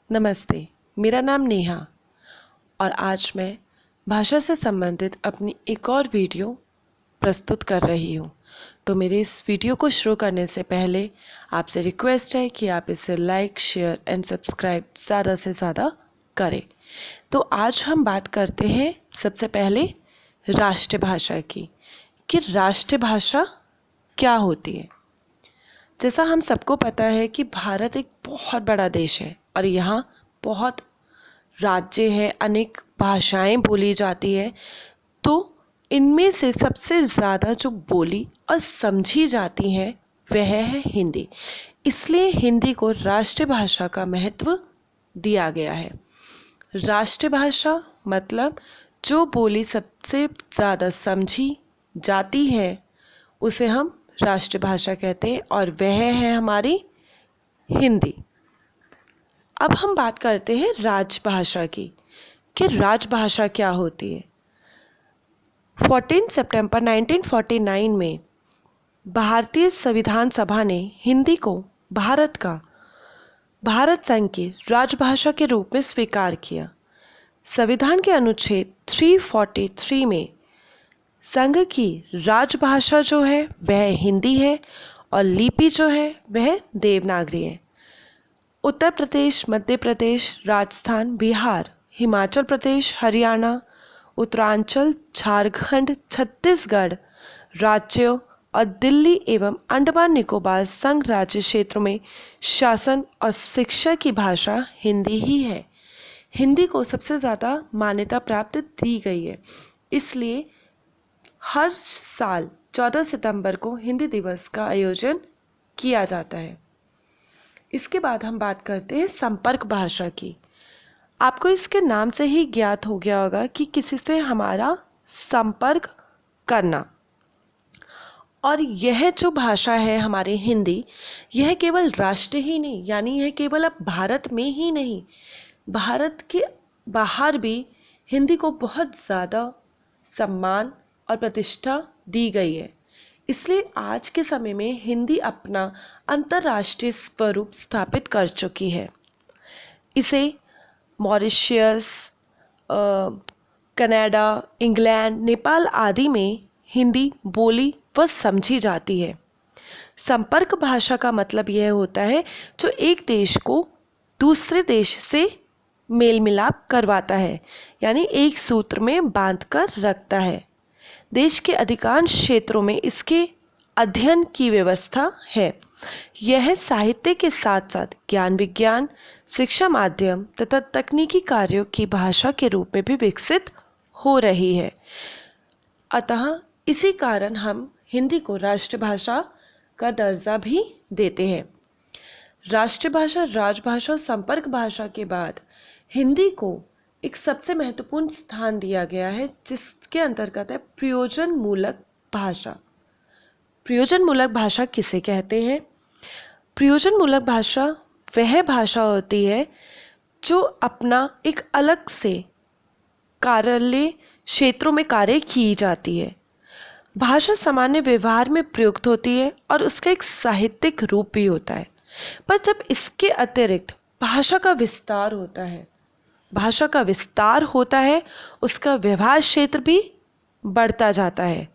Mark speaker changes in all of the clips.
Speaker 1: नमस्ते। मेरा नाम नेहा और आज मैं भाषा से संबंधित अपनी एक और वीडियो प्रस्तुत कर रही हूँ। तो मेरे इस वीडियो को शुरू करने से पहले आपसे रिक्वेस्ट है कि आप इसे लाइक, शेयर एंड सब्सक्राइब ज़्यादा से ज़्यादा करें। तो आज हम बात करते हैं सबसे पहले राष्ट्रभाषा की, कि राष्ट्रभाषा क्या होती है। जैसा हम सबको पता है कि भारत एक बहुत बड़ा देश है और यहाँ बहुत राज्य हैं, अनेक भाषाएं बोली जाती है। तो इनमें से सबसे ज़्यादा जो बोली और समझी जाती हैं वह है हिंदी। इसलिए हिंदी को राष्ट्रभाषा का महत्व दिया गया है। राष्ट्रभाषा मतलब जो बोली सबसे ज़्यादा समझी जाती है उसे हम राष्ट्रभाषा कहते हैं और वह है हमारी हिंदी। अब हम बात करते हैं राजभाषा की, कि राजभाषा क्या होती है। 14 सितंबर 1949 में भारतीय संविधान सभा ने हिंदी को भारत संघ की राजभाषा के रूप में स्वीकार किया। संविधान के अनुच्छेद 343 में संघ की राजभाषा जो है वह हिंदी है और लिपि जो है वह देवनागरी है। उत्तर प्रदेश, मध्य प्रदेश, राजस्थान, बिहार, हिमाचल प्रदेश, हरियाणा, उत्तरांचल, झारखंड, छत्तीसगढ़ राज्यों और दिल्ली एवं अंडमान निकोबार संघ राज्य क्षेत्रों में शासन और शिक्षा की भाषा हिंदी ही है। हिंदी को सबसे ज़्यादा मान्यता प्राप्त दी गई है। इसलिए हर साल 14 सितंबर को हिंदी दिवस का आयोजन किया जाता है। इसके बाद हम बात करते हैं संपर्क भाषा की। आपको इसके नाम से ही ज्ञात हो गया होगा कि किसी से हमारा संपर्क करना। और यह जो भाषा है हमारी हिंदी, यह केवल राष्ट्र ही नहीं, यानी यह केवल अब भारत में ही नहीं, भारत के बाहर भी हिंदी को बहुत ज़्यादा सम्मान और प्रतिष्ठा दी गई है। इसलिए आज के समय में हिंदी अपना अंतर्राष्ट्रीय स्वरूप स्थापित कर चुकी है। इसे मॉरिशस, कनाडा, इंग्लैंड, नेपाल आदि में हिंदी बोली व समझी जाती है। संपर्क भाषा का मतलब यह होता है जो एक देश को दूसरे देश से मेल मिलाप करवाता है, यानी एक सूत्र में बांधकर रखता है। देश के अधिकांश क्षेत्रों में इसके अध्ययन की व्यवस्था है। यह साहित्य के साथ साथ ज्ञान विज्ञान, शिक्षा माध्यम तथा तकनीकी कार्यों की भाषा के रूप में भी विकसित हो रही है। अतः इसी कारण हम हिंदी को राष्ट्रभाषा का दर्जा भी देते हैं। राष्ट्रभाषा, राजभाषा, संपर्क भाषा के बाद हिंदी को एक सबसे महत्वपूर्ण स्थान दिया गया है, जिसके अंतर्गत है प्रयोजन मूलक भाषा। प्रयोजन मूलक भाषा किसे कहते हैं? प्रयोजन मूलक भाषा वह भाषा होती है जो अपना एक अलग से कार्यालय क्षेत्रों में कार्य की जाती है। भाषा सामान्य व्यवहार में प्रयुक्त होती है और उसका एक साहित्यिक रूप भी होता है। पर जब इसके अतिरिक्त भाषा का विस्तार होता है, उसका व्यवहार क्षेत्र भी बढ़ता जाता है।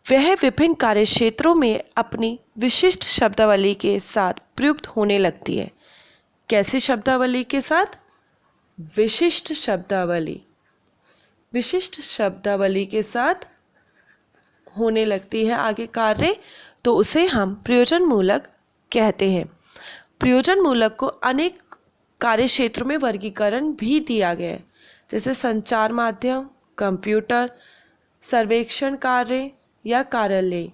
Speaker 1: वह विभिन्न कार्य क्षेत्रों में अपनी विशिष्ट शब्दावली के साथ प्रयुक्त होने लगती है। कैसी शब्दावली के साथ? विशिष्ट शब्दावली के साथ होने लगती है आगे कार्य, तो उसे हम प्रयोजन मूलक कहते हैं। प्रयोजन मूलक को अनेक कार्य क्षेत्रों में वर्गीकरण भी दिया गया है, जैसे संचार माध्यम, कंप्यूटर, सर्वेक्षण कार्य या कार्यालय।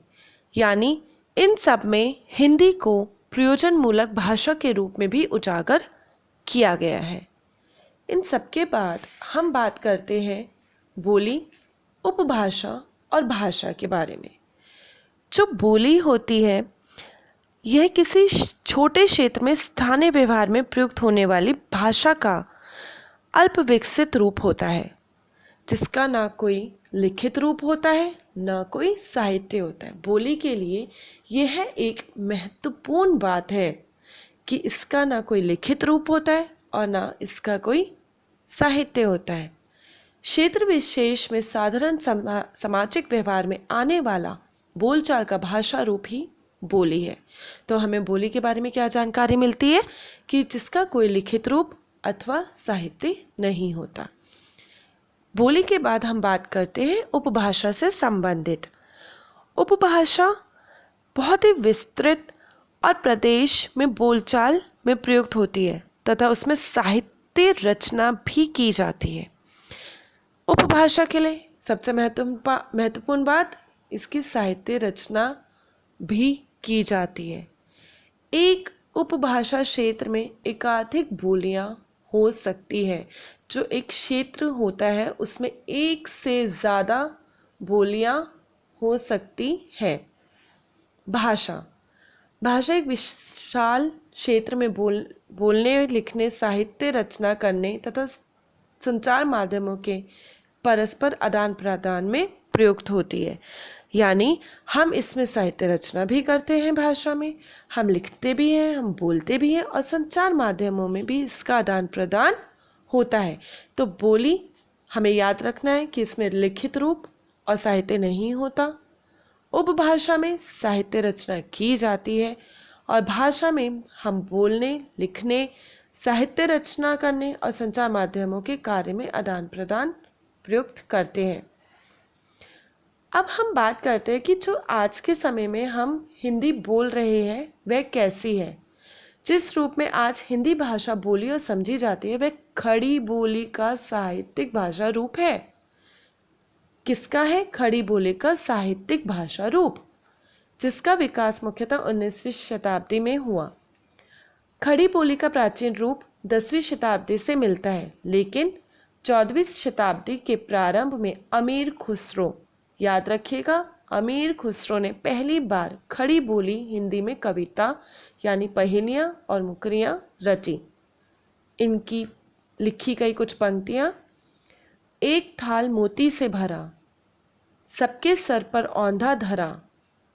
Speaker 1: यानी इन सब में हिंदी को प्रयोजन मूलक भाषा के रूप में भी उजागर किया गया है। इन सब के बाद हम बात करते हैं बोली, उपभाषा और भाषा के बारे में। जो बोली होती है यह किसी छोटे क्षेत्र में स्थानीय व्यवहार में प्रयुक्त होने वाली भाषा का अल्प विकसित रूप होता है, जिसका ना कोई लिखित रूप होता है ना कोई साहित्य होता है। बोली के लिए यह एक महत्वपूर्ण बात है कि इसका ना कोई लिखित रूप होता है और ना इसका कोई साहित्य होता है। क्षेत्र विशेष में साधारण सामाजिक व्यवहार में आने वाला बोलचाल का भाषा रूप ही बोली है। तो हमें बोली के बारे में क्या जानकारी मिलती है कि जिसका कोई लिखित रूप अथवा साहित्य नहीं होता। बोली के बाद हम बात करते हैं उपभाषा से संबंधित। उपभाषा बहुत ही विस्तृत और प्रदेश में बोलचाल में प्रयुक्त होती है तथा उसमें साहित्य रचना भी की जाती है। उपभाषा के लिए सबसे महत्वपूर्ण बात इसकी साहित्य रचना भी की जाती है। एक उपभाषा क्षेत्र में एकाधिक बोलियां हो सकती है। जो एक क्षेत्र होता है उसमें एक से ज़्यादा बोलियां हो सकती है। भाषा एक विशाल क्षेत्र में बोलने, लिखने, साहित्य रचना करने तथा संचार माध्यमों के परस्पर आदान प्रदान में प्रयुक्त होती है। यानी हम इसमें साहित्य रचना भी करते हैं, भाषा में हम लिखते भी हैं, हम बोलते भी हैं और संचार माध्यमों में भी इसका आदान प्रदान होता है। तो बोली हमें याद रखना है कि इसमें लिखित रूप और साहित्य नहीं होता। उपभाषा में साहित्य रचना की जाती है और भाषा में हम बोलने, लिखने, साहित्य रचना करने और संचार माध्यमों के कार्य में आदान प्रदान प्रयुक्त करते हैं। अब हम बात करते हैं कि जो आज के समय में हम हिंदी बोल रहे हैं वह कैसी है। जिस रूप में आज हिंदी भाषा बोली और समझी जाती है वह खड़ी बोली का साहित्यिक भाषा रूप है। किसका है? खड़ी बोली का साहित्यिक भाषा रूप, जिसका विकास मुख्यतः 19वीं शताब्दी में हुआ। खड़ी बोली का प्राचीन रूप 10वीं शताब्दी से मिलता है, लेकिन 14वीं शताब्दी के प्रारंभ में अमीर खुसरो, याद रखिएगा, अमीर खुसरो ने पहली बार खड़ी बोली हिंदी में कविता यानी पहेलियाँ और मुकरियाँ रची। इनकी लिखी गई कुछ पंक्तियाँ: एक थाल मोती से भरा, सबके सर पर औंधा धरा,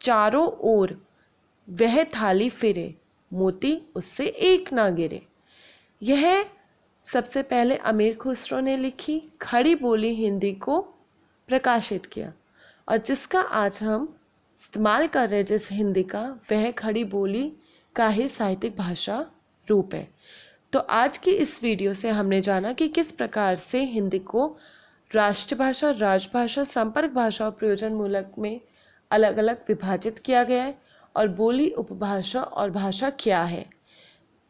Speaker 1: चारों ओर वह थाली फिरे, मोती उससे एक ना गिरे। यह सबसे पहले अमीर खुसरो ने लिखी खड़ी बोली हिंदी को प्रकाशित किया और जिसका आज हम इस्तेमाल कर रहे हैं जिस हिंदी का, वह खड़ी बोली का ही साहित्यिक भाषा रूप है। तो आज की इस वीडियो से हमने जाना कि किस प्रकार से हिंदी को राष्ट्रभाषा, राजभाषा, संपर्क भाषा और प्रयोजन मूलक में अलग अलग विभाजित किया गया है और बोली, उपभाषा और भाषा क्या है।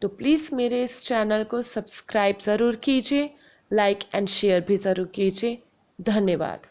Speaker 1: तो प्लीज़ मेरे इस चैनल को सब्सक्राइब ज़रूर कीजिए, लाइक एंड शेयर भी ज़रूर कीजिए। धन्यवाद।